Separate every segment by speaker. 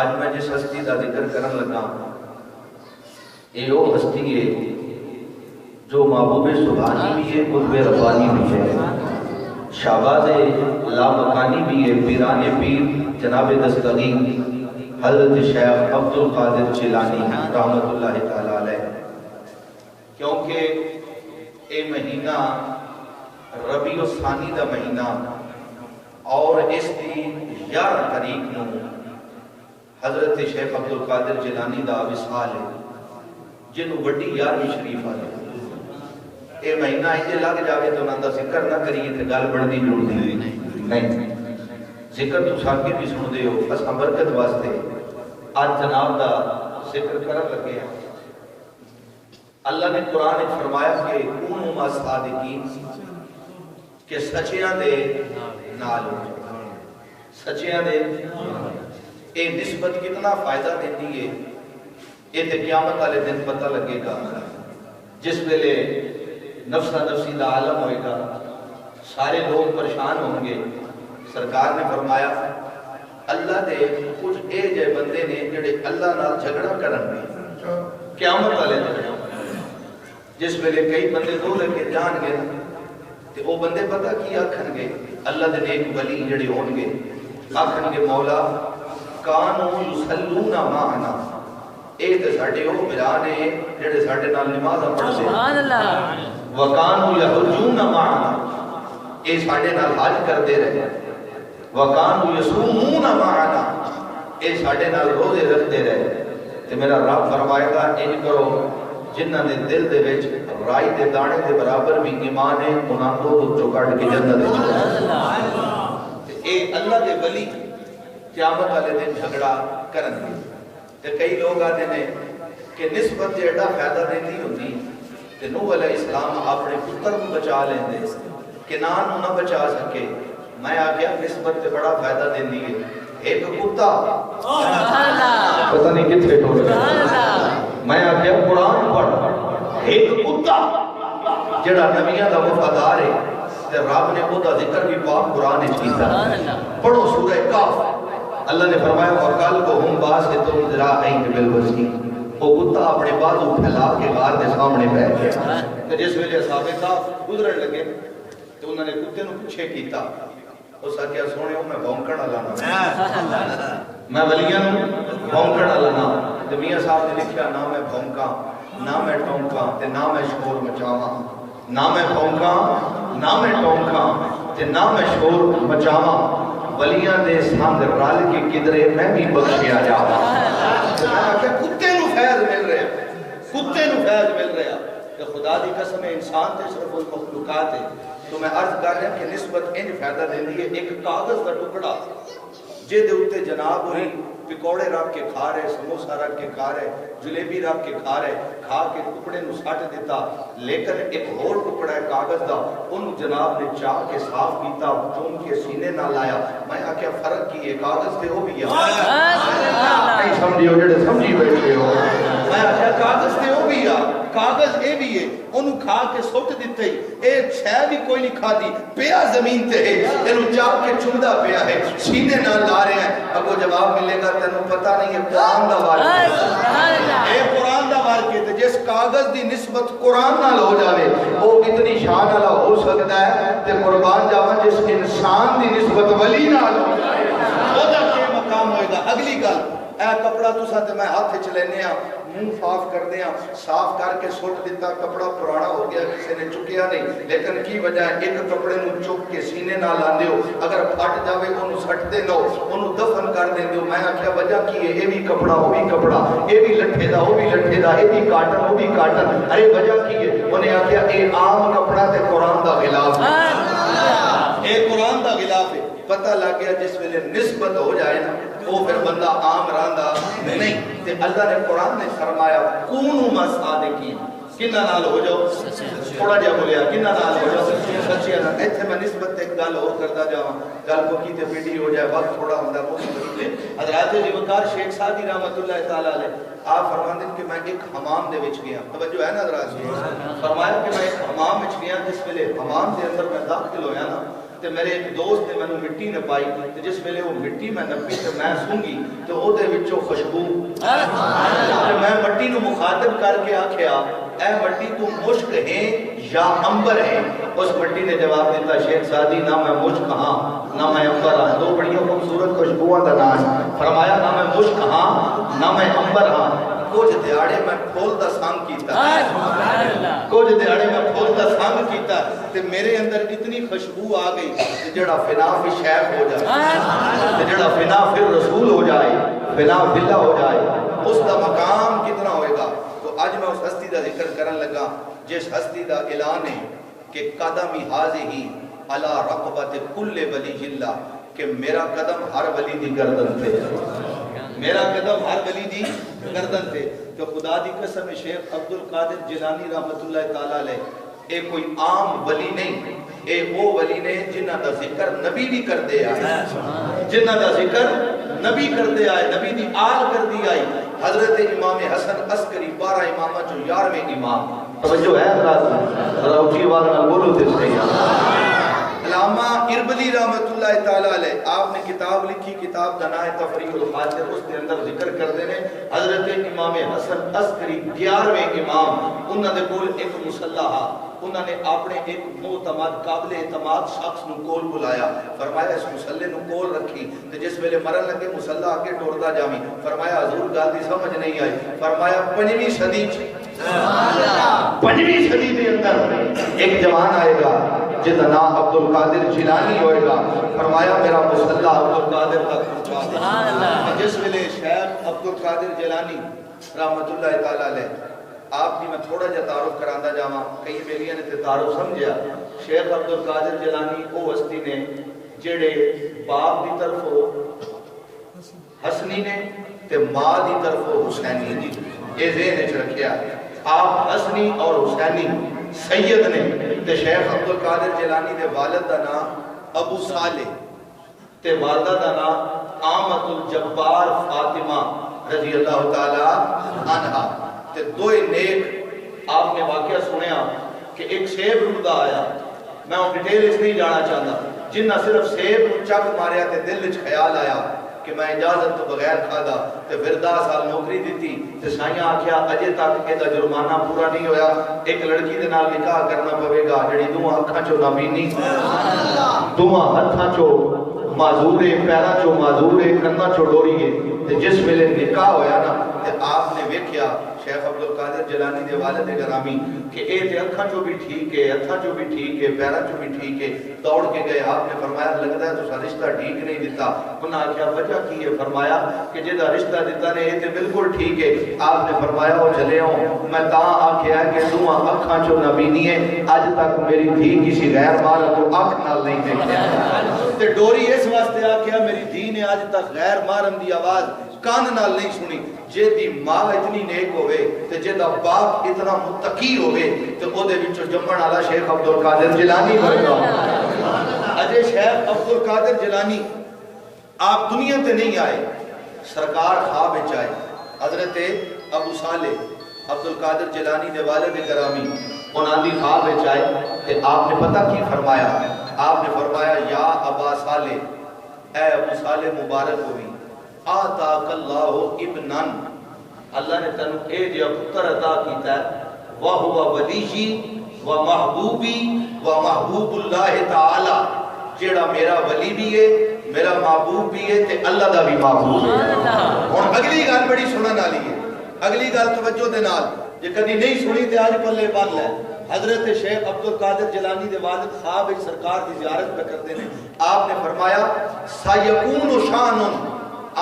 Speaker 1: آج میں جس ہستی کا ذکر کرن لگا یہ وہ ہستی ہے جو محبوب سبحانی بھی ہے، قطب ربانی بھی ہے، شہباز لامکانی بھی ہے، پیران پیر جناب دستگیر حضرت شیخ عبد القادر جیلانی رحمت اللہ تعالی علیہ۔ کیونکہ اے مہینہ ربیع الثانی دا مہینہ اور اس دی 11 تاریخ نو حضرت شیخ عبد القادر جیلانی دا وصال ہے جنہوں وڈی 11ویں شریف آلے۔ اے مہینہ انجے لگ جاوے تو انہاں دا ذکر نہ کریے تو گل بڑھدی جڑدی نہیں، ذکر تو ساکے بھی سن دے ہو، بس برکت واسطے آج جناب دا ذکر کرن لگے ہیں۔ اللہ نے قرآن میں فرمایا کہ کونوا مع الصادقین، کہ سچیاں دے نال ہو، سچیاں دے اے نسبت کتنا فائدہ دیتی ہے یہ تے قیامت والے دن پتہ لگے گا، جس ویلے نفسا نفسی دا عالم ہوئے گا، سارے لوگ پریشان ہوں گے۔ سرکار نے فرمایا اللہ دے کچھ اے جے بندے نے جڑے اللہ نال جھگڑا کرن گے قیامت والے دن، جس ویلے کئی بندے دو لے کے جان گے تے او بندے پتہ کی آکھن گے، اللہ دے نیک ولی جڑے ہون گے آکھن گے مولا کانوا یصلون معنا، اے تے ساڈے او میرانے جڑے ساڈے نال نماز پڑھدے سبحان اللہ، وکانوا یحجون معنا، اے ساڈے نال حج کردے رہے، وکانوا یصومون معنا، اے ساڈے نال روزے رکھتے رہے۔ تے میرا رب فرمائے گا انج کرو جنہاں دے دل دے وچ رائی دے دانے دے برابر بھی ایمان ہے، انہاں کو جو کٹ کے جنت وچ اے اللہ دے ولی قیامت والے دن جھگڑا کرن گے۔ تے کئی لوگ آتے ہیں کہ نسبت جیڑا فائدہ دیتی ہوتی تے نوح علیہ السلام اپنے پتر کو بچا لیندے، کنعان نہ بچا سکے۔ میں آگیا نسبت تے بڑا فائدہ دیندی ہے، ایک کتا پتہ نہیں کتنے ٹھو رہا، میں آگیا قرآن پڑھ، ایک کتا جڑا نبیہ دا وفادار ہے تے رب نے وہ دا ذکر بھی پاک قرآن نے کیتا۔ پڑھو سورہ کاف، اللہ نے فرمایا وَقَلْبُهُمْ بَاسِطٌ ذِرَاعَيْنِ بِالْوَسِيلِ، وہ کتا اپنے بازو پھیلا کے غار کے سامنے بیٹھ گیا۔ کہ جس ویلے اصحاب کہف گزرن لگے تو انہوں نے کتے نو پیچھے کیتا، اس آکھیا سونے میں بھونکن والا نا، میں ولیاں نو بھونکن والا نا۔ تے میاں صاحب نے لکھیا نہ میں بھونکاں نہ میں ٹونکاں تے نہ میں شور مچاواں، نہ میں بھونکاں نہ میں ٹونکاں تے نہ میں شور مچاواں، ولیاں دے سانگ رال کے کدرے میں بھی بخشیا جاواں۔ کہ کتے نو فیض مل رہا ہے، کتے نو فیض مل رہا ہے کہ خدا دی قسم انسان تے صرف المخلوقات ہے۔ تو میں عرض کر رہا کہ نسبت انج فائدہ دیندی ہے، ایک کاغذ کا ٹکڑا جے دے اوتے جناب ہوئی پکوڑے رکھ کے کھا رہے، سموسہ رکھ کے کھا رہے، جلیبی رکھ کے کھا رہے، کھا کے ٹکڑے نو سٹ دیتا، لیکن ایک اور ٹکڑا ہے کاغذ دا، انہوں جناب نے چاہ کے صاف کیتا، چوم کے سینے نہ لایا۔ میں آکھیا فرق کی ہے، کاغذ تے ہو بھی ہے، نہیں سمجھی ہو جڑے سمجھی بیٹھے ہو، میں آکھیا کاغذ تے ہو بھی ہے، کاغذ اے بھی ہے، انہوں کھا کے سٹ دیتے ہی، اے چھے بھی کوئی نہیں کھا دی، پیا زمین تے ہے، انہوں چاہ کے چمدہ پیا ہے، سینے نہ لا رہے ہیں۔ اب وہ جواب ملے گا تینوں پتہ نہیں ہے قرآن دا واقعہ، اے قرآن دا واقعہ، جس کاغذ دی نسبت قرآن نال ہو جاوے وہ اتنی شان والا ہو سکتا ہے تے قربان جاواں جس انسان دی نسبت ولی نال ہو جائے وہ دا کیا مقام ہوئے گا۔ اگلی گل اے کپڑا تسا تے میں ہاتھ وچ لینے ہاں، منہ صاف کردے ہاں، صاف کر کے سٹ دیتا، کپڑا پرانا ہو گیا، کسی نے چکیا نہیں، لیکن کی وجہ ہے ایک کپڑے نو چک کے سینے نہ لاندے ہو، اگر پھٹ جاوے انہوں سٹ دے لو، انہوں دفن کر دیں دے ہو۔ میں آکھیا وجہ کی ہے، اے بھی کپڑا ہو بھی کپڑا، اے بھی لٹھے دا ہو بھی لٹھے دا، اے بھی کاٹن ہو بھی کاٹن، ارے وجہ کی ہے؟ انہیں آکھیا اے عام کپڑا تے قرآن دا غلاف ہے، اے قرآن دا غلاف ہے۔ پتہ لگ گیا جس ویلے نسبت ہو جائے نا وہ پھر بندہ عام راندہ نہیں۔ تے اللہ نے قرآن نے فرمایا کونوا مع الصادقین، کنہ نال ہو جاؤ، تھوڑا جا بولیا کنہ نال ہو جاؤ سچیاں نال۔ ایتھے میں نسبت ایک گل اور کردا جاواں، گل کو کیتے پیڈی ہو جائے، وقت تھوڑا ہوندا مختصر ہے۔ حضرات ذوالفقار شیخ سعدی رحمۃ اللہ تعالی علیہ آپ فرماندے کہ میں ایک حمام دے وچ گیا، توجہ ہے نا حضرات، فرمایا کہ میں ایک حمام وچ گیا، جس ویلے حمام دے اندر میں داخل ہویا نا تے میرے ایک دوست نے مینوں مٹی نپائی تے جس ویلے وہ مٹی میں نپی تے میں سونگی تے او دے وچوں خوشبو تے میں مٹی نو مخاطب کر کے آکھیا اے مٹی تو مشک ہے یا انبر ہے؟ اس مٹی نے جواب دیتا شیخ سعدی نہ میں مشک ہاں نہ میں انبر ہاں، دو بڑی خوبصورت خوشبوؤں دا نام ہے۔ فرمایا نہ میں مشک ہاں نہ میں انبر ہاں، کچھ دیاڑے میں پھول دا سانگ کیتا کچھ دیاڑے میں پھول دا سانگ کیتا تے میرے اندر اتنی خوشبو آ گئی کہ جڑا فنا فی شیخ ہو جائے تے جڑا فنا فی رسول ہو جائے فنا فی اللہ ہو جائے اس دا مقام کتنا ہوئے گا۔ تو آج میں اس ہستی دا ذکر کرن لگا جس ہستی دا اعلان ہے کہ قدمی حاضی علی رقبت کل ولی اللہ، کہ میرا قدم ہر ولی دی گردن پہ، میرا قدم ہر ولی دی گردن پہ۔ تو خدا دی قسم شیخ عبد القادر جیلانی رحمت اللہ تعالیٰ علیہ اے کوئی عام ولی نہیں، اے وہ ولی نے جنہ دا ذکر نبی بھی کر دے آئے، جنہ دا ذکر نبی کر دے آئے، نبی دی آل کر دی آئی۔ حضرت امام حسن عسکری 12 امامہ جو 11ویں امام، توجہ ہے حضرات ذرا اونچی آواز میں بولو تے صحیح۔ علامہ اربلی رحمت اللہ تعالیٰ علیہ آپ نے کتاب لکھی، کتاب کا نام ہے تفریح الخاطر، اس کے اندر ذکر کر دینے حضرت امام حسن عسکری 11ویں امام، انہوں نے کول ایک مسلح، انہوں نے اپنے ایک معتمد قابل اعتماد شخص نو کول بلایا، فرمایا اس مسلح نو کول رکھی تے جس ویلے مرن لگے مسلح آگے ٹوردا جاویں، فرمایا حضور گل دی سمجھ نہیں آئی، فرمایا 5ویں صدی دے اندر ایک جوان آئے گا جس کا نام عبد القادر جیلانی ہوئے گا، فرمایا میرا مسلح عبد القادر تک پہنچا دے۔ جس ویلے شیخ عبد القادر جیلانی رحمت اللہ تعالیٰ علیہ آپ کی میں تھوڑا جا تعارف کراندا جاواں، کئی میلیاں نے تے تعارف سمجھیا۔ شیخ عبد القادر جیلانی او ہستی نے جڑے باپ دی طرف حسنی نے تے ماں دی طرف حسینی دی، یہ ذہن وچ رکھیا۔ آپ حسنی اور حسینی سید نے تے شیخ عبد القادر جیلانی دے والد دا نام ابو صالح تے والدہ دا نام آمت الجبار فاطمہ رضی اللہ تعالی عنہ، تے دوئے نیک آپ نے واقعہ سنیا کہ ایک سیب رودہ آیا، میں وہ ڈیٹیل اس نہیں جانا چاہتا، جنہ صرف سیب چک ماریا تے دل وچ خیال آیا کہ میں اجازت تو بغیر کھادا تے پھر 10 سال نوکری دیتی تے سائیاں آکھیا اجے تک ادا جرمانہ پورا نہیں ہویا، ایک لڑکی دے نال نکاح کرنا پوے گا جڑی دوہاں اکھاں چوں نابینی، دوہاں ہتھاں چوں معذور ہے، پیراں چوں معذور ہے، کناں چوں ڈوری ہے، تے جس ویلے نکاح ہویا نا تے آپ نے ویکھیا شیخ عبد القادر جیلانی دے والد گرامی کہ اے تے اکھاں چوں بھی ٹھیک ہے، ہتھاں چوں بھی ٹھیک ہے، پیراں چوں بھی ٹھیک ہے، دوڑ کے گئے، آپ نے فرمایا لگدا ہے تساں رشتہ ٹھیک نہیں دیتا، انہاں کیا وجہ کی ہے؟ فرمایا کہ جدا رشتہ دیتا نے اے تے بالکل ٹھیک ہے، آپ نے فرمایا او چلے ہوں میں تاں آکھیا کہ دوہاں اکھاں چوں نبینی ہے، اج تک میری دھی کسی غیر مارا تو اکھ نال نہیں دیکھیا، تے ڈوری اس واسطے آکھیا میری دھی نے اج تک غیر مارن دی آواز کان نال نہیں سنی، جے دی ماں اتنی نیک ہوئے تے جے دا باپ اتنا متقی ہوئے تے او دے وچوں جمن والا شیخ عبد القادر جیلانی ہوئے گا۔ اجے شیخ عبد القادر جیلانی آپ دنیا تے نہیں آئے، سرکار خواب وچ آئے، حضرت ابو صالح عبد القادر جیلانی دے والد گرامی انہاں دی خواب وچ آئے تے آپ نے پتہ کی فرمایا؟ آپ نے فرمایا یا ابا صالح، اے ابو صالح مبارک ہوئی، آتاک اللہ ابنن، اللہ نے تنو اے جا پتر عطا کیتا ہے، وَهُوَ وَلِيِّ وَمَحْبُوبِ وَمَحْبُوبُ اللَّهِ تعالی، جیڑا میرا ولی بھی ہے، میرا محبوب بھی ہے تے اللہ دا بھی محبوب ہے۔ اور اگلی گل بڑی سنن والی ہے، اگلی گل توجہ دے نال جے کدی نہیں سنی تے آج پلے بن لے۔ حضرت شیخ عبد القادر جیلانی دے والد خواب ایک سرکار دی زیارت پہ کرتے ہیں، آپ نے فرمایا سَيَكُونُ شَانٌ،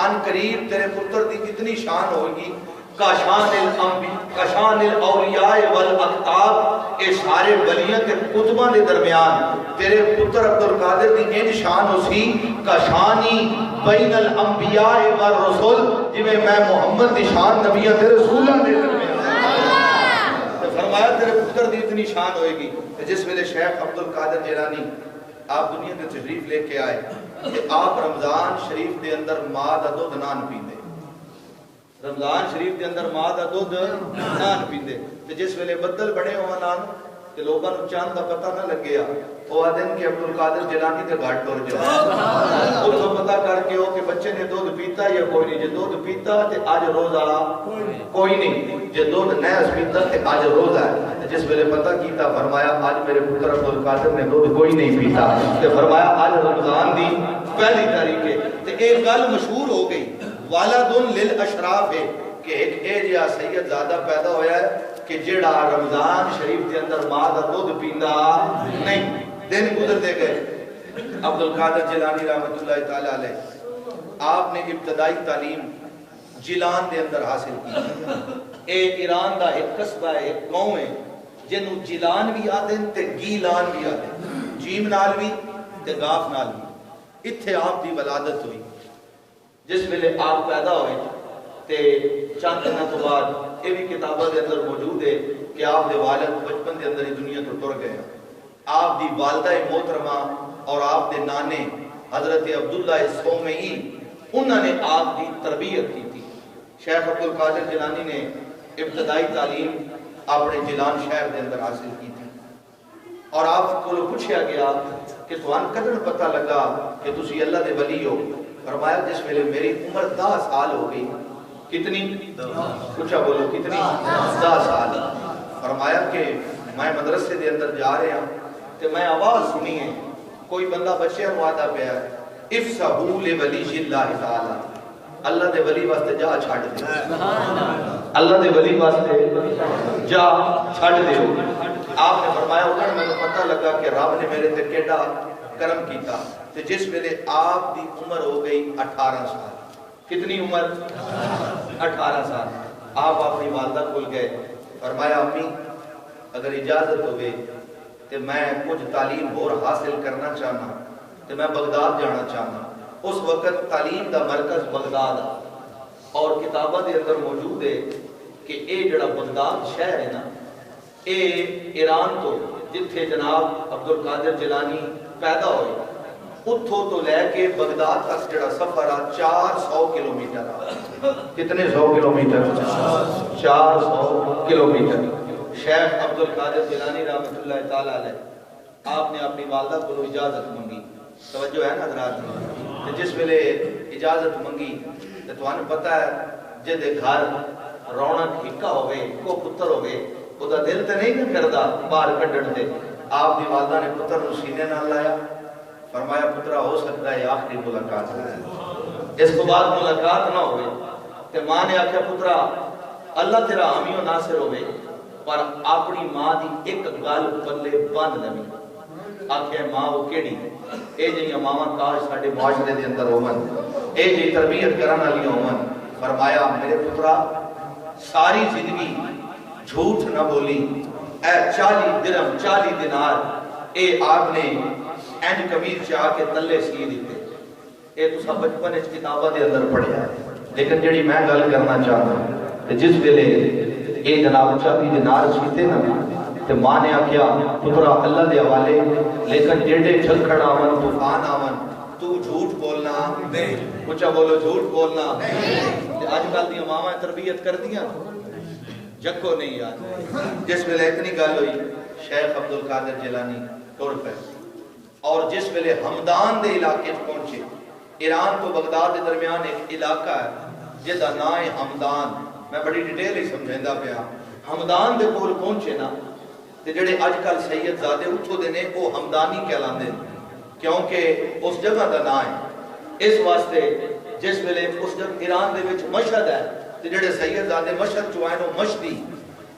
Speaker 1: آن قریب تیرے پتر دی اتنی شان ہوگی کشان الاولیاء والاقطاب، اے سارے ولیاں تے قطباں دے درمیان تیرے پتر عبد القادر دی انج شان ہو سی کشانی بین الانبیاء والرسول، جویں میں محمد دی شان نبیاں تے رسولاں دے درمیان، فرمایا تیرے پتر دی اتنی شان ہوئے گی۔ جس ویلے شیخ عبد القادر جیلانی آپ دنیا میں تشریف لے کے آئے کہ آپ رمضان شریف دے اندر ماں دا دودھ نان پیندے، رمضان شریف دے اندر ماں دا دودھ نان پیندے، تے جس ویلے بدل بڑے ہوا نان کہ لوگوں کو چاند کا پتہ نہ لگیا وہ آدھن کہ عبد القادر جیلانی تے گھاٹ ٹر جائے اس کو پتہ کر کے ہو کہ بچے نے دودھ پیتا یا کوئی نہیں، جے دودھ پیتا تے آج روزہ کوئی نہیں، جے دودھ نیس پیتا تے آج روزہ ہے۔ جس ویلے پتہ کیتا فرمایا آج میرے پتر عبد القادر نے دودھ کوئی نہیں پیتا، تے فرمایا آج رمضان دی پہلی تاریخ ہے۔ تے ایک گل مشہور ہو گئی والد للاشراف ہے کہ ایک اے جہا سید زادہ پیدا ہویا ہے کہ جیڑا رمضان شریف کے اندر ماں دا دودھ پیندا نہیں۔ دن گزرتے گئے عبد القادر جیلانی رحمۃ اللہ تعالی علیہ آپ نے ابتدائی تعلیم جیلان دے اندر حاصل کی۔ اے ایران دا ایک قصبہ ہے، ایک قوم ہے جنوں جیلان بھی آدھے تے گیلان بھی آدھے، جیم نال بھی تے گاف نال بھی۔ اتھے آپ دی ولادت ہوئی۔ جس ویلے آپ پیدا ہوئے تے چند دنوں تو بعد یہ بھی کتابوں کے اندر موجود ہے کہ آپ دے والد بچپن کے اندر ہی دنیا تو ٹر گئے۔ آپ دی والدہ محترمہ اور آپ دے نانے حضرت عبداللہ سومئی انہوں نے آپ دی تربیت کی تھی۔ شیخ عبد القادر جیلانی نے ابتدائی تعلیم اپنے جیلان شہر کے اندر حاصل کی تھی، اور آپ کو پوچھا گیا کہ تمہیں کدن پتہ لگا کہ تسی اللہ دے ولی ہو؟ فرمایا جس ویلے میری عمر 10 سال ہو گئی۔ کتنی؟ پوچھا بولو کتنی؟ 10 سال۔ فرمایا کہ میں مدرسے دے اندر جا رہے ہیں کہ میں آواز سنی ہے کوئی بندہ بچے وعدہ پہ ہے افسحوا لولی اللہ تعالی، اللہ دے ولی واسطے جا چھڑ دے، اللہ دے ولی واسطے جا چھڑ دے۔ آپ نے فرمایا ادھر میں پتہ لگا کہ رب نے میرے تے کیڑا کرم کیتا۔ تو جس ویلے آپ دی عمر ہو گئی 18 سال۔ کتنی عمر؟ 18 سال۔ آپ اپنی والدہ کھل گئے، فرمایا امی اگر اجازت ہوئے تو میں کچھ تعلیم اور حاصل کرنا چاہنا تو میں بغداد جانا چاہنا۔ اس وقت تعلیم دا مرکز بغداد اور کتابہ دے اندر موجود ہے کہ اے جڑا بغداد شہر ہے نا، اے ایران تو جتھے جناب عبد القادر جیلانی پیدا ہوئے اتھو تو لے کے بغداد تک جڑا سفر آ 400 کلومیٹر آ۔ کتنے 100 کلومیٹر؟ 400 کلومیٹر۔ شیخ عبد القادر جیلانی رحمۃ اللہ تعالی علیہ آپ نے اپنی والدہ کو اجازت منگی، توجہ ہے نا حضرات؟ جس ویلے اجازت منگی تو تمہیں پتہ ہے جے دے گھر رونق ہکا ہوئے کو پتر ہوئے وہ دا دل تے نہیں کردا باہر کڈن تے۔ آپ دی والدہ نے پتر نو سینے نال لایا، فرمایا پترا ہو سکتا ہے آخری ملاقات ہے، اس کو بعد ملاقات نہ ہوئے۔ تے ماں نے آکھیا پترا اللہ تیرا حامی و ناصر ہوئے پر اپنی ماں دی ایک گل پلے بند نہ بھی۔ آکھیا ماں وہ کیڑی؟ اے جی ماواں کاش ساڈے معاشرے دے اندر ہون، اے جی تربیت کرن والی ہون۔ فرمایا میرے پترا ساری زندگی جھوٹ نہ بولی، اے 40 درہم 40 دینار اے آپ نے اینڈ قمیض چاہ کے تلے سی دیتے۔ اے تو سب بچپن اس کتابہ دے اندر پڑھیا ہے، لیکن جڑی میں گل کرنا چاہتا جس ویلے اے جناب 40 دینار سیتے نا تے ماں نے آکھیا پترا اللہ دے حوالے، لیکن جیڑے جھکڑ آون طوفان آون تو جھوٹ بولنا نہیں۔ کچھ بولو جھوٹ بولنا نہیں۔ آج کل دی ماواں تربیت کر دیاں جکو نہیں یاد۔ جس ویلے اتنی گل ہوئی شیخ عبد القادر جیلانی ٹر پے، اور جس ویلے ہمدان دے علاقے پہنچے، ایران تو بغداد کے درمیان ایک علاقہ ہے جہاں نام ہے ہمدان، میں بڑی ڈیٹیل ہی سمجھا پیا۔ ہمدان دے کول پہنچے نا تے جڑے اج کل سید زادے اتھوں دے نے وہ ہمدانی کہلاندے کیونکہ اس جگہ دا نام ہے۔ اس واسطے جس ویلے اس جگہ ایران دے وچ مشہد ہے تے جڑے سید زادے مشہد چوں آئے وہ مشدی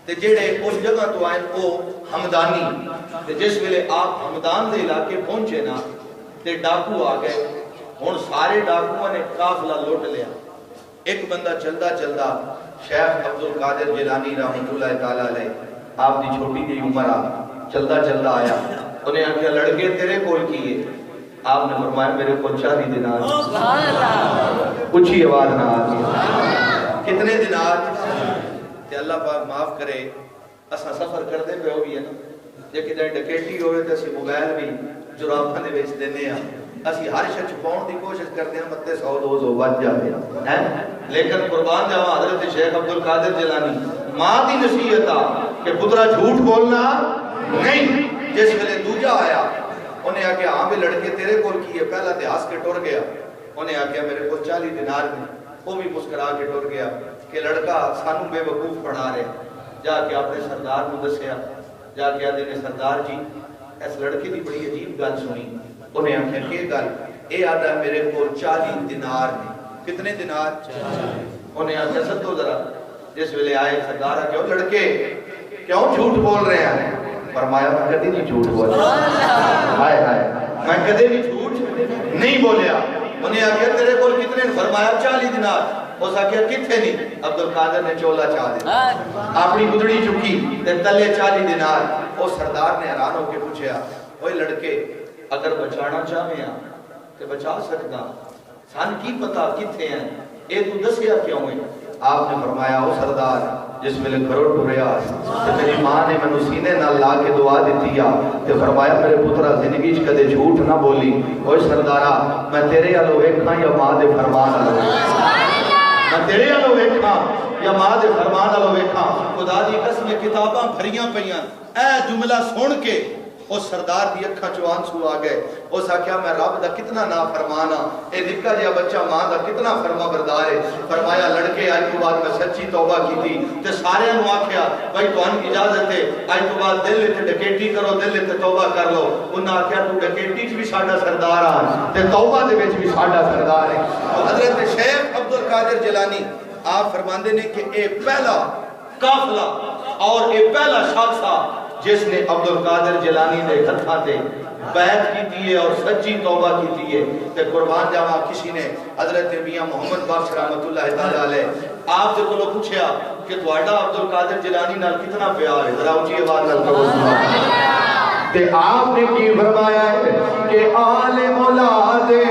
Speaker 1: تے جڑے اس جگہ تو آئے وہ ہمدانی۔ تے جس ویلے آپ ہمدان دے علاقے پہنچے نا تے ڈاکو آ گئے، ہن سارے ڈاکوؤں نے قافلہ لوٹ لیا۔ ایک بندہ چلدا چلدا شیخ عبد القادر جیلانی رحمۃ اللہ تعالی علیہ آپ دی چھوٹی جی عمر آ چلدا چلدا آیا، انہیں آخیا لڑکے تیرے کول کیے؟ آپ نے فرمایا میرے کول 40 دینار۔ اونچی آواز نہ آ کتنے دینار؟ تے اللہ پاک معاف کرے اساں سفر کرتے پہ ہو گئی ہے نا، جے کدے ڈکیٹی ہوئے تے اسی موبائل بھی جراباں دے وچ دینے ہاں، اسی ہر شے چھپاؤن دی کوشش کرتے ہیں متے 100 200 بچ جاتے ہیں، لیکن قربان جاواں حضرت شیخ عبد القادر جیلانی ماں دی نصیحت آ کہ پترا جھوٹ بولنا نہیں جس ویلے دوجا آیا انہیں آکھیا ہاں بھی لڑکے تیرے کول کی ہے پہلا تے ہس کے ٹر گیا انہیں آکھیا میرے کول 40 دینار نے وہ بھی مسکرا کے ٹر گیا کہ لڑکا سانو بے وقوف بنا رہے جا کے اپنے سردار کو دسیا جا کے آدھے نے سردار جی اس لڑکے دی بڑی عجیب گل سنی انہیں آکھیا کہ گل اے آدھا میرے کول 40 دینار نے کتنے دینار 40 انہیں آکھیا سدو ذرا جس ویلے آئے سردار آکھیا لڑکے کیوں جھوٹ بول رہے ہیں فرمایا میں کدی نہیں جھوٹ بولا ہائے ہائے میں کدی بھی جھوٹ نہیں بولیا انہیں آکھیا تیرے کول کتنے فرمایا 40 دینار اس آکھیا کتنے نہیں عبدالقادر نے چولا چاہ دیا اپنی گدڑی چکی تے تلے 40 دینار وہ سردار نے حیران ہو کے پوچھا اوے لڑکے اگر بچانا چاہے ہیں تے بچا سکتا سان کی پتا کتنے ہیں اے تو دسیا کیوں ہے آپ نے فرمایا او سردار جس ویلے گھروں ٹریا تے میری ماں نے مینوں سینے نال لا کے دعا دتی تے فرمایا میرے پترا زندگی وچ کدے جھوٹ نہ بولی اوے سردارا میں تیرے والوں ویکھاں یا ماں دے فرمان والوں میں تیرے والوں ویکھاں یا ماں دے فرمان والوں ویکھاں خدا دی قسم کتاباں بھریاں پیاں اے جملہ سن کے اس سردار دی اکھاں چوں آنسو آ گئے اس آکھیا میں رب دا کتنا نافرمان ہاں اے نکا جہا بچہ ماں دا کتنا فرما بردار ہے فرمایا لڑکے اج تو بعد میں سچی توبہ کیتی تے سارے نوں آکھیا بھائی تہاں اجازت ہے اج تو بعد دل تے ڈکیٹی کرو دل تے توبہ کر لو انہاں آکھیا تو ڈکیٹی وچ بھی ساڈا سردار ہاں تے توبہ دے وچ بھی ساڈا سردار ہے حضرت شیخ عبدالقادر جیلانی آپ فرماندے نے کہ اے پہلا قافلہ اور اے پہلا شخص تھا جس نے عبدالقادر جیلانی دے ہتھاں تے بیعت کیتی ہے اور سچی توبہ کیتی ہے تے قربان جاواں کسی نے حضرت میاں محمد بخش رحمت اللہ تعالی علیہ آپ سے کولوں پوچھیا کہ تہاڈا عبدالقادر جیلانی نال کتنا پیار ہے ذرا اونچی آواز نال کہو سبحان اللہ تے آپ نے کی فرمایا ہے کہ آل مولا دے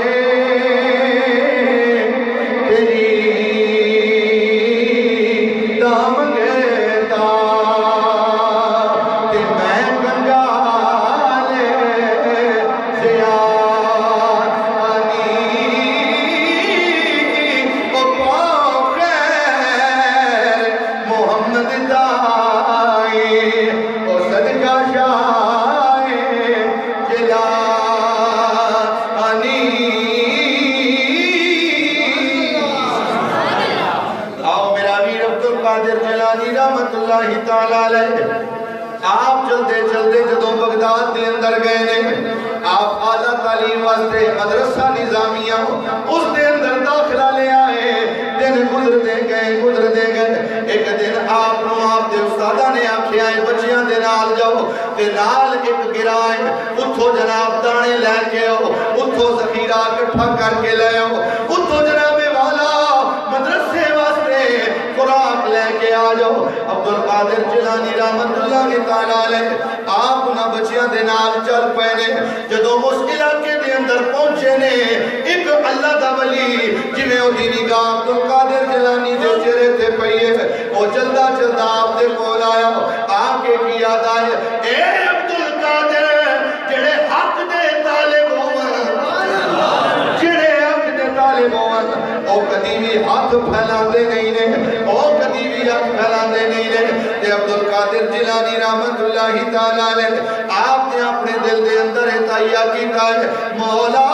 Speaker 1: آپ چلتے چلتے جدوں بغداد دے اندر گئے نے آپ اعلیٰ تعلیم واسطے مدرسہ نظامیہ اس دے اندر داخلہ لے آئے دن گزرتے گئے ایک دن آپ نو آپ دے استادہ نے آکھے آئے بچیاں دے نال جاؤ تے نال ایک گرائے اتھو جناب دانے لے کے آؤ اتھو ذخیرہ اکٹھا کر کے لے آؤ اتھو جناب والا مدرسے واسطے خوراک لے کے آ جاؤ عبدالقادر جیلانی رحمت اللہ تعالی علیہ آپ انہاں بچیاں دے نال چل پے نے جدوں اس علاقے دے اندر پہنچے نے ایک اللہ دا ولی جویں او دی نگاہ عبدالقادر جیلانی دے چہرے تے پئی ہے او چلدا چلدا آپ دے کول آیا آ کے کی یاد آئے اے عبدالقادر جڑے حق دے طالب ہون جڑے حق دے طالب ہون او کدی بھی ہاتھ پھیلاندے نہیں نے او کدی بھی ہاتھ پھیلاندے نہیں نے تے عبدالقادر جیلانی رحمت اللہ تعالی علیہ آپ نے اپنے دل دے اندر اتایا کیتا ہے مولا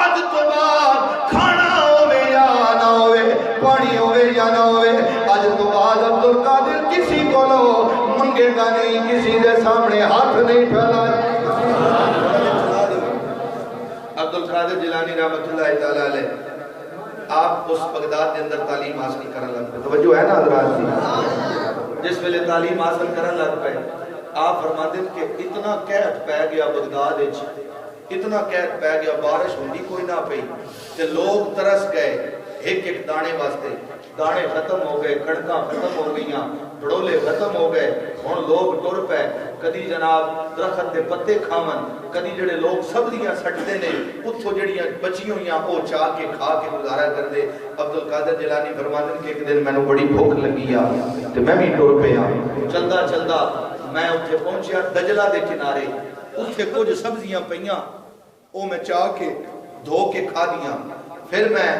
Speaker 1: اج تو بعد کھانا ہوے یا نہ ہوے پانی ہوے یا نہ ہوے اج تو بعد عبدالقادر کسی کو منگے گا نہیں کسی دے سامنے ہاتھ نہیں پھیلائے عبدالقادر جیلانی رحمت اللہ تعالی علیہ آپ اس بغداد کے اندر تعلیم حاصل کرنے لگ پہ توجہ ہے نا حضرات جی جس ویلے تعلیم حاصل کرنے لگ پہ آپ فرماتے ہیں کہ اتنا قحط پہ گیا بغداد اتنا قحط پہ گیا بارش ہوندی کوئی نہ پئی کہ لوگ ترس گئے ایک ایک دانے واسطے دانے ختم ہو گئے کڑکاں ختم ہو گئیاں بڑولے ختم ہو گئے ہن لوگ ٹر پے کدی جناب درخت دے پتے کھاون کدی جڑے لوگ سبزیاں سٹدے نے اتھوں جڑیاں بچی ہوئیاں او چا کے کھا کے گزارا کردے عبدالقادر جیلانی فرماتے ہیں کہ ایک دن مینوں بڑی بھوک لگی آ تے میں بھی ٹر پیا چلدا چلدا میں اتھے پہنچیا دجلہ دے کنارے اتھے کچھ سبزیاں پئیاں او میں چا کے دھو کے کھا دیاں پھر میں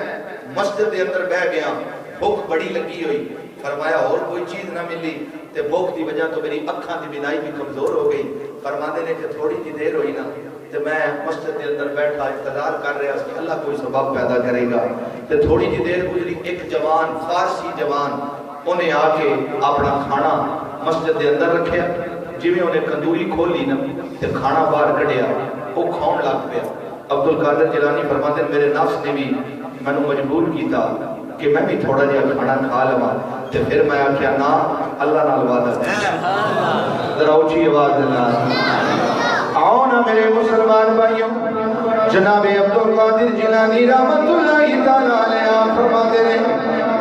Speaker 1: مسجد دے اندر بہ گیا بھوک بڑی لگی ہوئی فرمایا اور کوئی چیز نہ ملی تے بھوک دی وجہ تو میری اکھاں دی بینائی بھی کمزور ہو گئی. فرماندے نے کہ تھوڑی جی دیر ہوئی نا تے میں مسجد کے اندر بیٹھا انتظار کر رہا کہ اللہ کوئی سبب پیدا کرے گا. تے تھوڑی جی دیر گزری, ایک جوان فارسی جوان انہیں آ کے اپنا کھانا مسجد کے اندر رکھیا. جی میں انہیں کندوری کھولی نا تے کھانا باہر کڑیا, وہ کھاؤن لگ پیا. عبد القادر جیلانی فرماتے ہیں میرے نفس نے بھی میں مجبور کیتا کہ میں بھی تھوڑا جہا کھانا کھا لواں. تے پھر میں آخیا نا اللہ نال وعدہ ذرا اونچی آواز اللہ آؤ نا میرے مسلمان بھائیوں. جناب عبد القادر جیلانی رحمت اللہ تعالی علیہ فرماتے ہیں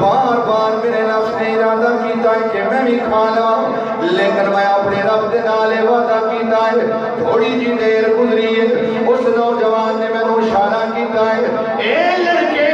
Speaker 1: بار بار میرے نفس نے ارادہ کیتا ہے کہ میں بھی کھا لواں, لیکن میں اپنے رب دے نال وعدہ کیتا ہے. تھوڑی جی دیر گزری ہے, اس نوجوان نے میں نے اشارہ کیتا ہے اے لڑکے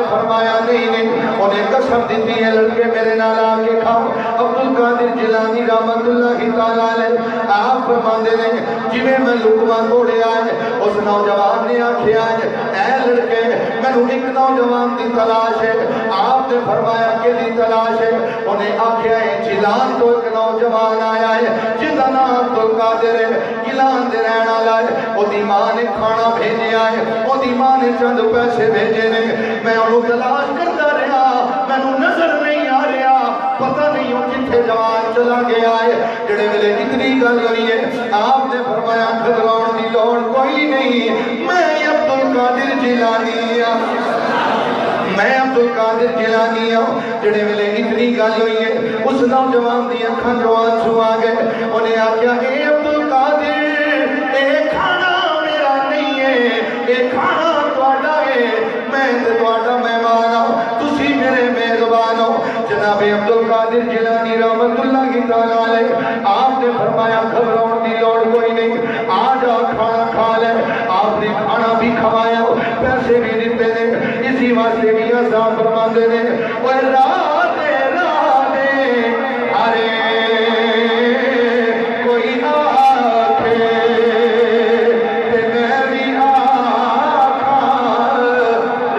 Speaker 1: فرمایا نہیں, انہیں قسم دیتی ہے لڑکے میرے نال آ کے کھاؤ. عبد القادر جیلانی رحمت اللہ تعالی علیہ آپ فرماندے نے جی میں لقمہ توڑے آئے, اس نوجوان نے آکھیا ہے اے لڑکے مینوں ایک نوجوان دی تلاش ہے. آپ نے فرمایا کہ دی تلاش ہے؟ انہیں آکھیا ہے جیلان تو ایک نوجوان آیا ہے جس دا نام عبد القادر ہے, جیلان دے رہن والا ہے. او دی ماں نے کھانا بھیجیا ہے, او دی ماں نے چند پیسے بھیجے نے. میں انہوں تلاش کرتا رہا, میں انہوں نظر نہیں آ رہا, پتہ نہیں ہوں کتھے جوان چلا گیا ہے. جڑے ملے اتنی گل ہوئی ہے آپ نے فرمایا گھبراؤن دی لوڑ کوئی نہیں, میں عبد القادر جیلانی ہوں, میں عبد القادر جیلانی ہوں. جڑے ملے اتنی گل ہوئی ہے اس نوجوان دی اکھاں جو آنسو آ گئے. انہیں آکھیا اے عبد القادر اے کھانا میرا نہیں ہے, اے کھانا تہاڈا ہے, میں تے تہاڈا مہمان ہوں, تسی میرے میزبان ہو. جناب عبد القادر جیلانی رحمت اللہ تعالی علیہ آپ نے فرمایا گھبراؤن دی لوڑ کوئی نہیں, آ جا کھانا کھا لے. آپ نے کھانا بھی کھوایا, پیسے بھی دیتے نے. اسی واسطے بھی صاحب فرماندے نے اوے راہ دے ارے کوئی آکھے تے میں بھی آکھاں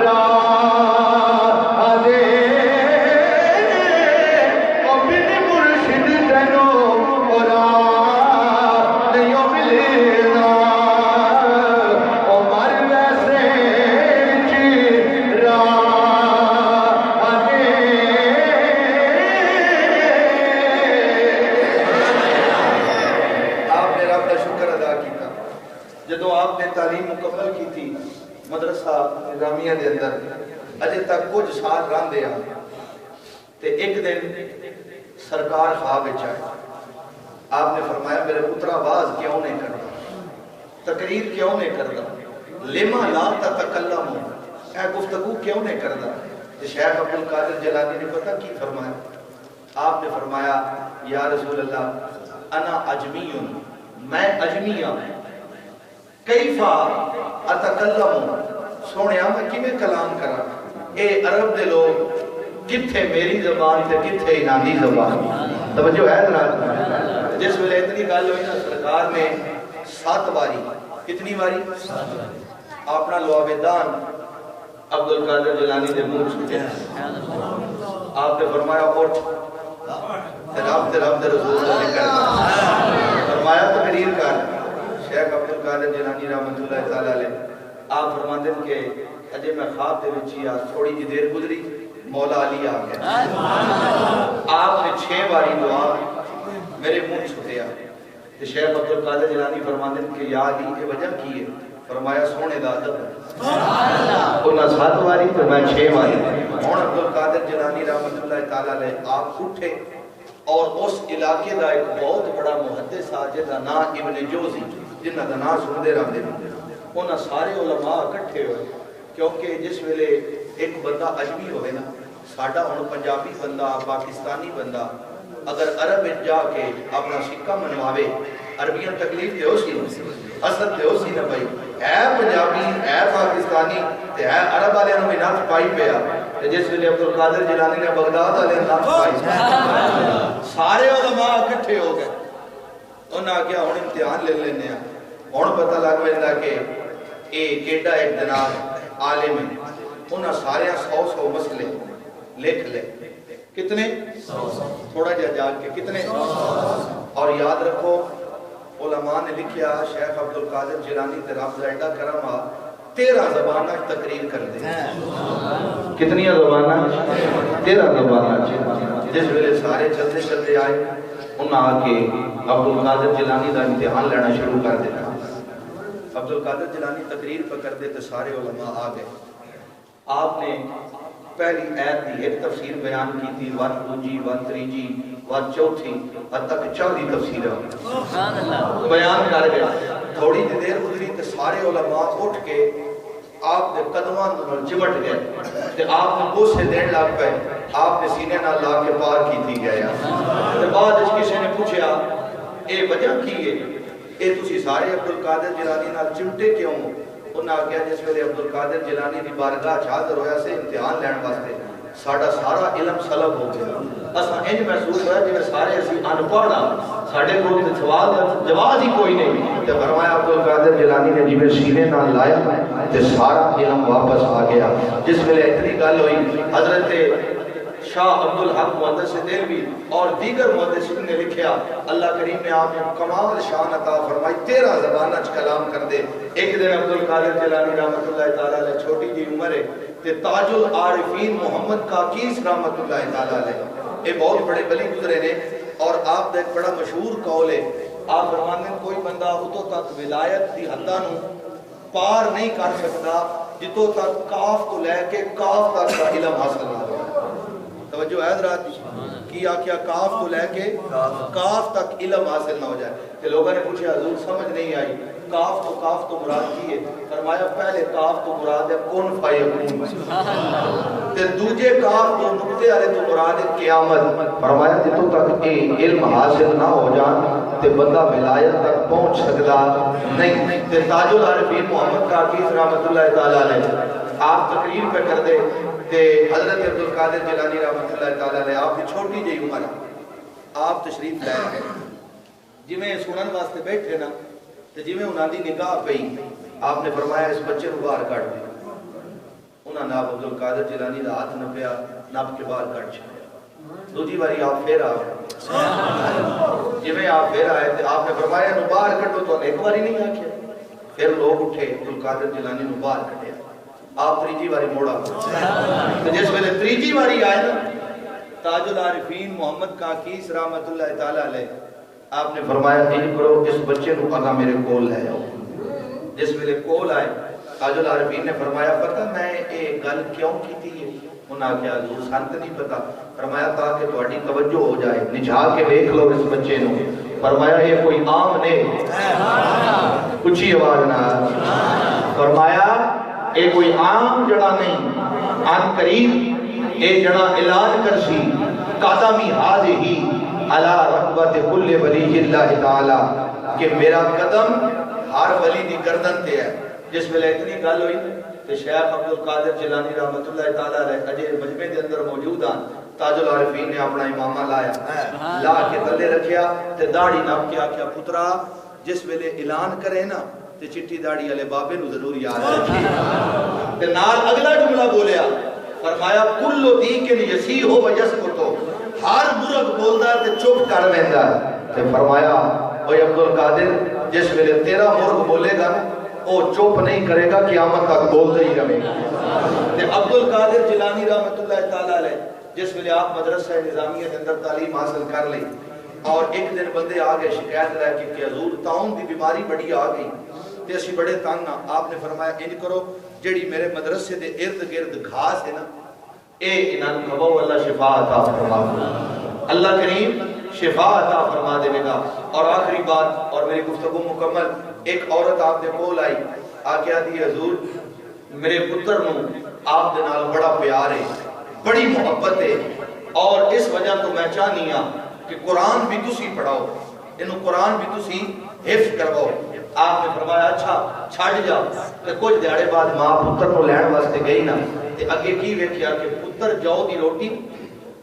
Speaker 1: راہ دے, او بن مرشد تینوں او راہ نہیں ملنا, او مر ویسے تعلیم مکمل کی تھی مدرسہ نظامیہ دے اندر اجے تک کچھ سال رہن دیا. تے ایک دن سرکار خواب وچ آئے. آپ نے فرمایا میرے پترا آواز کیوں نہیں کرتا, تقریر کیوں نہیں کرتا, لما لا تتکلم, اے گفتگو کیوں نہیں کرتا. تے شیخ عبد القادر جیلانی نے پتہ کی فرمایا, آپ نے فرمایا یا رسول اللہ انا اجمی, میں اجمی ہوں, کیفا اتکلم, سونیا میں کیویں کلام کرا. اے عرب دے لوگ کتھے میری زبان تے کتھے انہاں زبان. توجہ ہے حضرات, جس ویلے اتنی گل ہوئی نا سرکار نے 7 باری, کتنی باری, اپنا لعابدان عبد القادر جیلانی دے منہ چھٹیا. آپ نے فرمایا اٹھ, رب دے رسول اللہ نے کرنا, فرمایا تقریر کر. شیخ عبد القادر جیلانی رحمت اللہ تعالی علیہ آپ فرماتے ہیں کہ اجے میں خواب دے وچ ہی تھوڑی جی دیر گزری مولا علی آ گیا. آپ نے 6 باری دعا میرے منہ چھٹیا. تے شیخ عبد القادر جیلانی فرماتے ہیں کہ یا علی یہ وجہ کی ہے؟ فرمایا سونے دا ادب ہے. انہاں 7 باری تو میں 6 باری. ہن عبد القادر جیلانی رحمت اللہ تعالی علیہ آپ اٹھے اور اس علاقے دا ایک بہت بڑا محدث آ جس دا نام ابن جوزی, جنہاں دا نام سنتے رہتے ہیں, انہاں سارے علماء اکٹھے ہوئے. کیونکہ جس ویلے ایک بندہ اجمی ہوئے نا, ساڈا ہن پنجابی بندہ پاکستانی بندہ اگر عرب جا کے اپنا سکہ منواوے, عربیاں تکلیف تے ہو سی, حسد تے ہو سی نا بھائی, اے پنجابی اے پاکستانی تے اے عرب والے نوں نعت پائی پیا. تے جس ویلے عبد القادر جیلانی نے بغداد والے نعت پائی, سارے علماء اکٹھے ہو گئے. انہاں کیا ہن امتحان لے لینے ہیں, ہن پتہ لگ ویندا کہ اے کیڑا ایک جناب عالم ہیں، انہاں سارے 100 مسئلے لکھ لے. کتنے؟ تھوڑا جا جاگ کے کتنے؟ اور یاد رکھو علماء نے لکھیا شیخ عبدالقادر جیلانی تے رب دا ایڈا کرم آ 13 زبانہ تقریر کر دے. کتنی زبانہ؟ 13 زبانہ. جس ویلے سارے چلتے چلتے آئے انہاں آ کے عبدالقادر جیلانی دا امتحان لینا شروع کر دینا. عبدالقادر جیلانی تقریر پہ کر دے تو سارے علماء آ گئے. آپ نے پہلی آیت دی ایک تفسیر بیان کی تھی، ون دوجی، ون تریجی، ون چوتھی، اب تک 40 تفسیریں بیان کر گئے. تھوڑی دیر گزری تو سارے علماء اٹھ کے آپ نے قدماں چمٹ گئے تے آپ نے بوسے دین لگ پے. آپ نے سینے نہ لا کے پار کی تھی گیا. تے بعد اس کسی نے پوچھا اے وجہ کی ہے، اے تسی سارے عبدالقادر جیلانی نال چمٹے کیوں؟ انہاں آگیا جس ویلے عبدالقادر جیلانی دی بارگاہ حاضر ہویا سے امتحان لین واسطے ساڈا سارا علم سلب ہو گیا. اساں انج محسوس ہوا جویں سارے اسی ان پڑھ ساڈے کول تے سوال دا جواب ہی کوئی نہیں. تے فرمایا عبدالقادر جیلانی نے جویں سینے نال لایا تے سارا علم واپس آ گیا. جس ویلے اتنی گل ہوئی حضرت شاہ عبدالحق محدث دہلوی اور دیگر محدثین نے لکھیا اللہ کریم نے آپ نے کمال شان عطا فرمائی 13 زبانہ کلام کر دے. ایک دن عبدالقادر جیلانی رحمت اللہ تعالیٰ علیہ چھوٹی جی عمر ہے تے تاج العارفین محمد کاکیس رحمت اللہ تعالیٰ علیہ یہ بہت بڑے ولی گزرے نے. اور آپ دا ایک بڑا مشہور قول ہے، آپ فرماتے ہیں کوئی بندہ اتوں تک ولایت دی حداں نو پار نہیں کر سکتا جتوں تک کاف کو لے کے کاف تک کا علم حاصل نہ ہو. توجہ ہے حضرات کی آکھیا کاف کو لے کے کاف تک علم حاصل نہ ہو جائے. کہ لوگوں نے پوچھا حضور سمجھ نہیں آئی کاف تو مراد کی ہے؟ فرمایا پہلے کاف تو مراد ہے کن فیکون تے دوجے کاف تو نقطے والے تو مراد ہے قیامت. فرمایا جتوں تک یہ علم حاصل نہ ہو جان تے بندہ ولایت تک پہنچ سکتا نہیں. تے تاج العارفین محمد کاکیس رحمت اللہ تعالیٰ علیہ آپ تقریر پہ کر دے تے حضرت عبدالقادر جیلانی رحمت اللہ تعالیٰ علیہ آپ کی چھوٹی جی عمر آپ تشریف لائے ہیں جی میں سنن واسطے بیٹھے نا تے جی میں انہاں دی نگاہ پئی آپ نے فرمایا اس بچے کو باہر کٹ دے. انہاں نے عبدالقادر جیلانی دا ہاتھ نپیا نپ کے باہر کٹ چھڑیا. دوسری باری آپ پھر آ گئے جی میں آپ پھر آئے تے آپ نے فرمایا نو باہر کٹو تو ایک باری نہیں آکھیا. پھر لوگ اٹھے عبدالقادر جیلانی نو باہر کٹیا. آپ تریجی باری موڑا تو جس ویلے تریجی باری آئے نا تاج العارفین محمد کاکیس رحمت اللہ تعالیٰ علیہ آپ نے فرمایا ان کرو اس بچے کو اگا میرے کول لے آؤ. جس ویلے کول آئے تاج العارفین نے فرمایا پتہ میں یہ گل کیوں کی ہے؟ انہاں کیا حضور سنت نہیں پتا. فرمایا تاکہ تہاڈی توجہ ہو جائے نجھا کے دیکھ لو اس بچے نو. فرمایا یہ کوئی عام نہیں اچھی آواز نہ. فرمایا اے کوئی عام جڑا نہیں ان قریب اے جڑا اعلان کرسی قدمی حاضی علی رغبت کل ولی اللہ تعالی کہ میرا قدم ہر ولی دی گردن تے ہے. جس ویلے اتنی گل ہوئی کہ شیخ عبدالقادر جیلانی رحمت اللہ تعالی علیہ اجے مجمع دے اندر موجود ہیں. تاج العارفین نے اپنا امامہ لایا لا کے تلے رکھیا تے داڑھی نپ کے آکھیا پترا جس ویلے اعلان کرے نا تے چٹی داڑھی والے بابے نو ضرور یاد رکھے. تے نال اگلا جملہ بولیا فرمایا کل دیکن یسیح و یسکتو ہر مرغ بولدا تے چپ کر ویندا. تے فرمایا اوے عبدالقادر جس ویلے تیرا مرغ بولے گا او چپ نہیں کرے گا قیامت تک بولتا ہی رہے گا. تے عبدالقادر جیلانی رحمت اللہ تعالی علیہ جس ویلے آپ مدرسہ نظامیہ کے اندر تعلیم حاصل کر لی اور ایک دن بندے آ گئے شکایت لے کے کہ حضور طاعون دی بیماری بڑی آ گئی تے اسی بڑے تنگ ہاں. آپ نے فرمایا انج کرو جڑی میرے مدرسے دے ارد گرد گھاس ہے نا اے انہاں نوں کھواؤ اللہ شفا عطا فرماوے. اللہ کریم شفا عطا فرما دے گا. اور آخری بات اور میری گفتگو مکمل ایک عورت آپ دے کول آئی آکھیا دی حضور میرے پتر نو آپ دے نال بڑا پیار ہے بڑی محبت ہے اور اس وجہ تو میں چاہنی ہاں کہ قرآن بھی تسی پڑھاؤ انہوں قرآن بھی تسی حفظ کرواؤ. آپ نے فرمایا اچھا چھڑ جا. کہ کچھ دیہڑے بعد ماں پتر نو لین واسطے گئی نا تے اگے کی ویکھیا کہ پتر جو دی روٹی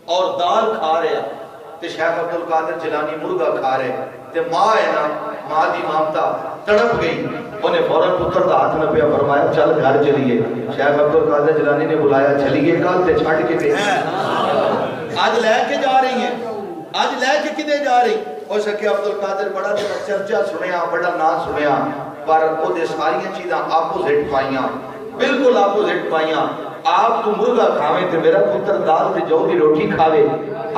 Speaker 1: اور دال کھا رہا تے شیخ عبدالقادر جیلانی مرغا کھا رہے تے ماں ہے نا ماں دی مامتا تڑپ گئی انہیں فوراً پتر دا ہاتھ نہ پیا، فرمایا چل گھر چلیے۔ شیخ عبد القادر جیلانی نے بلایا، چلیے کل تے چھڑ کے گئے،
Speaker 2: آج لے کے جا رہی ہیں، آج لے کے کدے جا رہی؟
Speaker 1: ہو سکے عبد القادر بڑا چرچا سنیا، بڑا نا سنیا، پر وہ دے ساری چیزاں اپوزٹ پائیاں، بالکل اپوزٹ پائیاں۔ آپ تو مرغا کھاویں تے میرا پتر دال تے جو دی روٹی کھاوے۔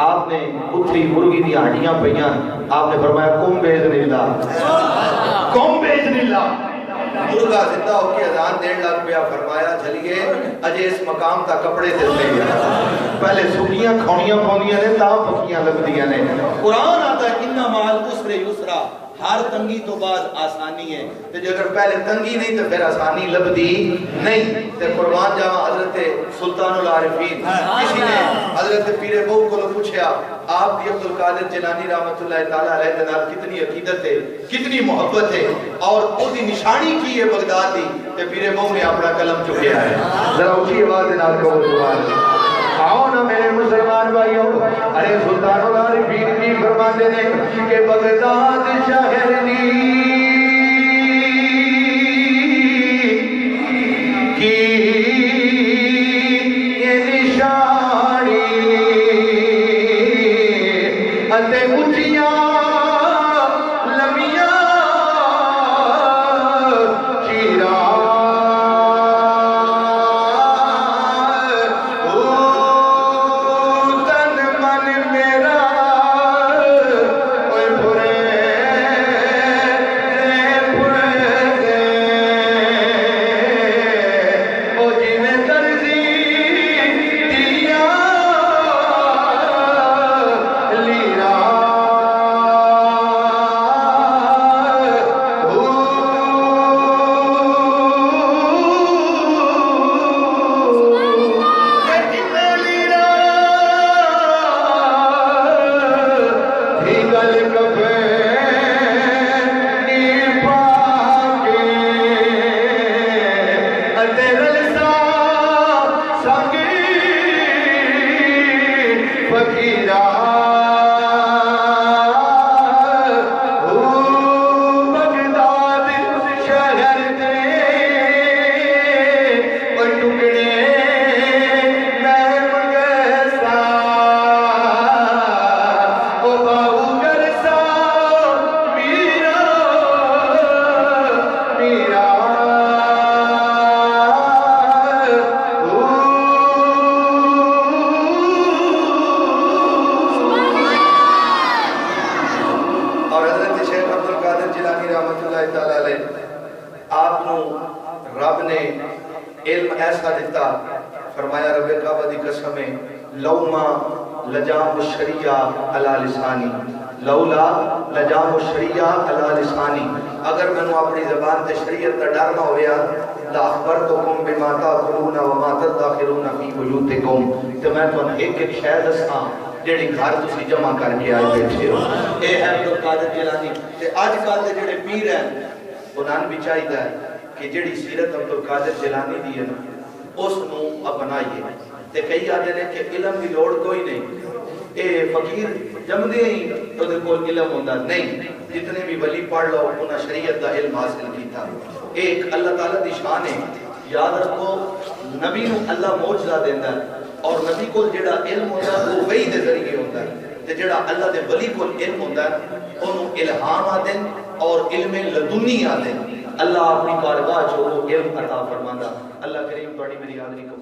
Speaker 1: آپ نے اتھی مرغی دی ہڈیاں پئیاں، آپ نے فرمایا قم باذن اللہ، قم باذن اللہ۔ مرغا زندہ ہو کے اذان دین لگ پیا، فرمایا چلیے اجے اس مقام تا کپڑے دلتے ہیں، پہلے سکیاں کھونیاں پوندیاں نے تاں پکیاں لگدیاں نے۔
Speaker 2: قرآن آتا ہے ان مع العسر یسرا، ہر تنگی تو بعد آسانی ہے۔
Speaker 1: تے اگر پہلے تنگی نہیں تو پھر آسانی لبدی نہیں۔ تے قربان جاواں حضرت سلطان العارفین، کسی نے حضرت پیر بہو کو پوچھا آپ کی عبد القادر جیلانی رحمۃ اللہ تعالی علیہ کے نال کتنی عقیدت ہے، کتنی محبت ہے اور اس دی نشانی کی ہے بغداد دی؟ تے پیر بہو نے اپنا قلم چکیا ہے، ذرا اونچی آواز دے نال کہو سبحان اللہ۔ آؤ نا میرے مسلمان بھائیوں، ارے سلطان العارفین کی فرماتے ہیں کہ بغداد شہر دی کی یہ نشانی اتے اچھیاں لمیاں چیرا رب نے علم ایسا دیتا، فرمایا رب کعبہ دی قسم ہے لوما لجام الشریعہ علی لسانی، لولا لجام الشریعہ علی لسانی، اگر میں نے اپنی زبان تے شریعت تا ڈر نہ ہویا لاخبرتکم بما تاکلون وما تدخرون فی بیوتکم، تو میں تو ایک ایک شے دساں جڑی گھر تسی جمع کر کے آئے بیٹھے ہو۔ اے ہے عبد القادر جیلانی تے اج کل دے جڑے پیر ہیں انہاں بھی چاہیے کہ جڑی سیرت عبد القادر جیلانی دی ہے اس نو اپنائیے۔ تے کئی آدھے نے کہ علم دی لوڑ کوئی نہیں، اے فقیر جمدے ہی تو دے کول علم ہوندا نہیں، جتنے بھی ولی پڑھ لو انہاں شریعت دا علم حاصل کیتا۔ ایک اللہ تعالیٰ دی شان ہے، یاد رکھو نبی نو اللہ معجزہ دیندا ہے اور نبی کو جڑا علم ہوتا ہے وہ وحی دے ذریعے ہوتا ہے، تے جڑا اللہ دے ولی کو علم ہوتا ہے انہوں الہام آدیں اور علم لدنی آدیں۔ اللہ اپنی بارگاہ جو علم عطا فرماندا۔ اللہ کریم توڑی میری حاضری کو